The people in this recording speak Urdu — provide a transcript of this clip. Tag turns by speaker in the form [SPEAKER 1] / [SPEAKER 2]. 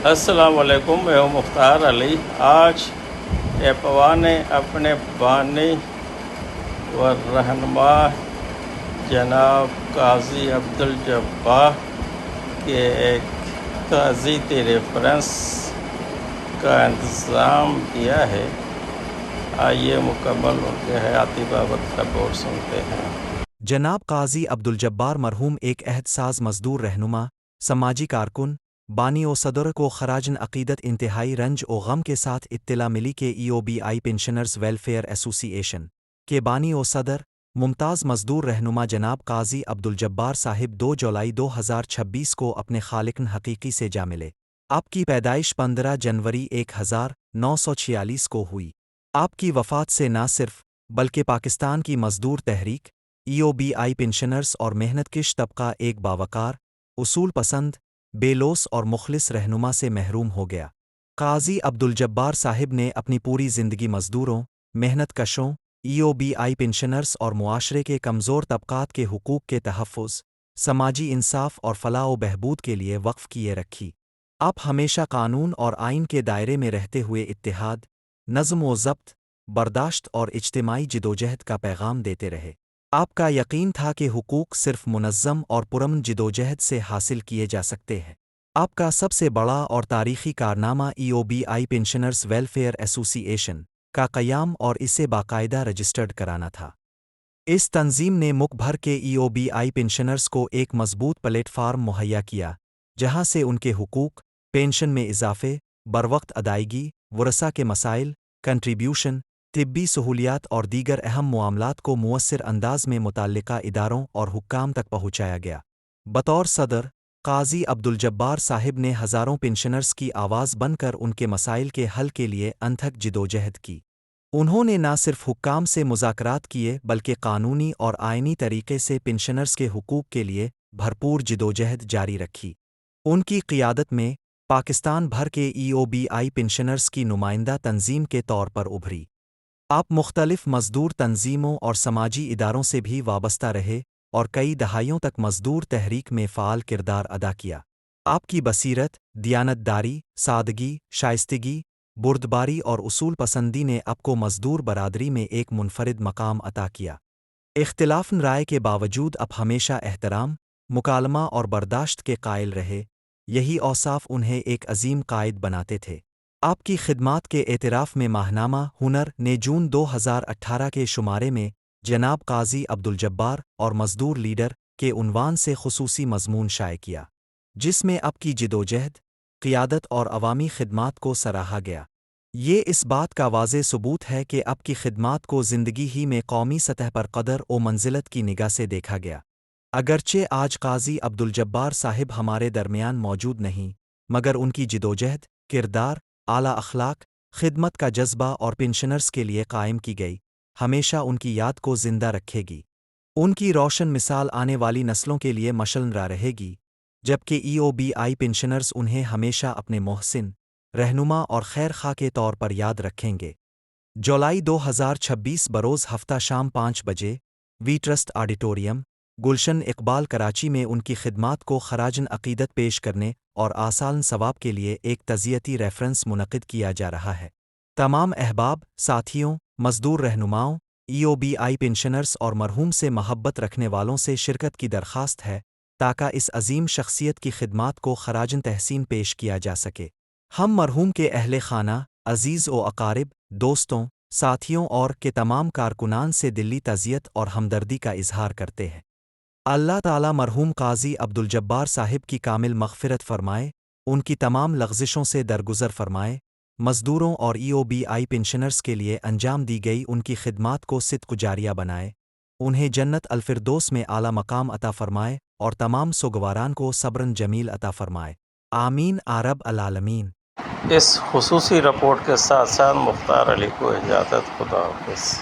[SPEAKER 1] السلام علیکم، میں ہوں مختار علی۔ آج ایپوا نے اپنے بانی و رہنما جناب قاضی عبدالجبار کے ایک تعزیتی ریفرنس کا انتظام کیا ہے۔ آئیے مکمل ان کے حیاتی بابت رپورٹ سنتے ہیں۔
[SPEAKER 2] جناب قاضی عبدالجبار مرحوم ایک عہد ساز مزدور رہنما، سماجی کارکن، بانی و صدر کو خراجن عقیدت انتہائی رنج و غم کے ساتھ اطلاع ملی کہ EOBI پینشنرز ویلفیئر ایسوسی ایشن کے بانی و صدر ممتاز مزدور رہنما جناب قاضی عبدالجبار صاحب 2 جولائی 2026 کو اپنے خالقن حقیقی سے جا ملے۔ آپ کی پیدائش 15 جنوری 1946 کو ہوئی۔ آپ کی وفات سے نہ صرف بلکہ پاکستان کی مزدور تحریک، EOBI پینشنرز اور محنت کش طبقہ ایک باوقار، اصول پسند، بے لوث اور مخلص رہنما سے محروم ہو گیا۔ قاضی عبدالجبار صاحب نے اپنی پوری زندگی مزدوروں، محنت کشوں، EOBI پینشنرز اور معاشرے کے کمزور طبقات کے حقوق کے تحفظ، سماجی انصاف اور فلاح و بہبود کے لیے وقف کیے رکھی۔ آپ ہمیشہ قانون اور آئین کے دائرے میں رہتے ہوئے اتحاد، نظم و ضبط، برداشت اور اجتماعی جدوجہد کا پیغام دیتے رہے۔ آپ کا یقین تھا کہ حقوق صرف منظم اور پرامن جدوجہد سے حاصل کیے جا سکتے ہیں۔ آپ کا سب سے بڑا اور تاریخی کارنامہ EOBI پینشنرز ویلفیئر ایسوسی ایشن کا قیام اور اسے باقاعدہ رجسٹرڈ کرانا تھا۔ اس تنظیم نے ملک بھر کے EOBI پینشنرز کو ایک مضبوط پلیٹ فارم مہیا کیا جہاں سے ان کے حقوق، پینشن میں اضافے، بروقت ادائیگی، ورثاء کے مسائل، کنٹریبیوشن، طبی سہولیات اور دیگر اہم معاملات کو مؤثر انداز میں متعلقہ اداروں اور حکام تک پہنچایا گیا۔ بطور صدر، قاضی عبدالجبار صاحب نے ہزاروں پینشنرز کی آواز بن کر ان کے مسائل کے حل کے لیے انتھک جدوجہد کی۔ انہوں نے نہ صرف حکام سے مذاکرات کیے بلکہ قانونی اور آئینی طریقے سے پینشنرز کے حقوق کے لیے بھرپور جدوجہد جاری رکھی۔ ان کی قیادت میں پاکستان بھر کے EOBI پینشنرز کی نمائندہ تنظیم کے طور پر ابھری۔ آپ مختلف مزدور تنظیموں اور سماجی اداروں سے بھی وابستہ رہے اور کئی دہائیوں تک مزدور تحریک میں فعال کردار ادا کیا۔ آپ کی بصیرت، دیانتداری، سادگی، شائستگی، بردباری اور اصول پسندی نے آپ کو مزدور برادری میں ایک منفرد مقام عطا کیا۔ اختلاف رائے کے باوجود آپ ہمیشہ احترام، مکالمہ اور برداشت کے قائل رہے۔ یہی اوصاف انہیں ایک عظیم قائد بناتے تھے۔ آپ کی خدمات کے اعتراف میں ماہنامہ ہنر نے جون 2018 کے شمارے میں جناب قاضی عبدالجبار اور مزدور لیڈر کے عنوان سے خصوصی مضمون شائع کیا، جس میں آپ کی جدوجہد، قیادت اور عوامی خدمات کو سراہا گیا۔ یہ اس بات کا واضح ثبوت ہے کہ آپ کی خدمات کو زندگی ہی میں قومی سطح پر قدر و منزلت کی نگاہ سے دیکھا گیا۔ اگرچہ آج قاضی عبدالجبار صاحب ہمارے درمیان موجود نہیں، مگر ان کی جدوجہد، کردار، اعلیٰ اخلاق، خدمت کا جذبہ اور پینشنرز کے لیے قائم کی گئی ہمیشہ ان کی یاد کو زندہ رکھے گی۔ ان کی روشن مثال آنے والی نسلوں کے لیے مشعل رہے گی، جبکہ EOBI پینشنرز انہیں ہمیشہ اپنے محسن، رہنما اور خیر خواہ کے طور پر یاد رکھیں گے۔ جولائی 2026 بروز ہفتہ شام 5 بجے، we trust auditorium, Gulshan Iqbal Karachi میں ان کی خدمات کو خراجن عقیدت پیش کرنے اور آثان ثواب کے لیے ایک تعزیتی ریفرنس منعقد کیا جا رہا ہے۔ تمام احباب، ساتھیوں، مزدور رہنماؤں، EOBI پینشنرز اور مرحوم سے محبت رکھنے والوں سے شرکت کی درخواست ہے تاکہ اس عظیم شخصیت کی خدمات کو خراجن تحسین پیش کیا جا سکے۔ ہم مرحوم کے اہل خانہ، عزیز و اقارب، دوستوں، ساتھیوں اور کے تمام کارکنان سے دلی تعزیت اور ہمدردی کا اظہار کرتے ہیں۔ اللہ تعالیٰ مرحوم قاضی عبدالجبار صاحب کی کامل مغفرت فرمائے، ان کی تمام لغزشوں سے درگزر فرمائے، مزدوروں اور EOBI پینشنرز کے لیے انجام دی گئی ان کی خدمات کو صدق جاریہ بنائے، انہیں جنت الفردوس میں اعلیٰ مقام عطا فرمائے اور تمام سوگواران کو صبرن جمیل عطا فرمائے۔ آمین رب العالمین۔
[SPEAKER 1] اس خصوصی رپورٹ کے ساتھ ساتھ مختار علی کو اجازت، خدا حافظ۔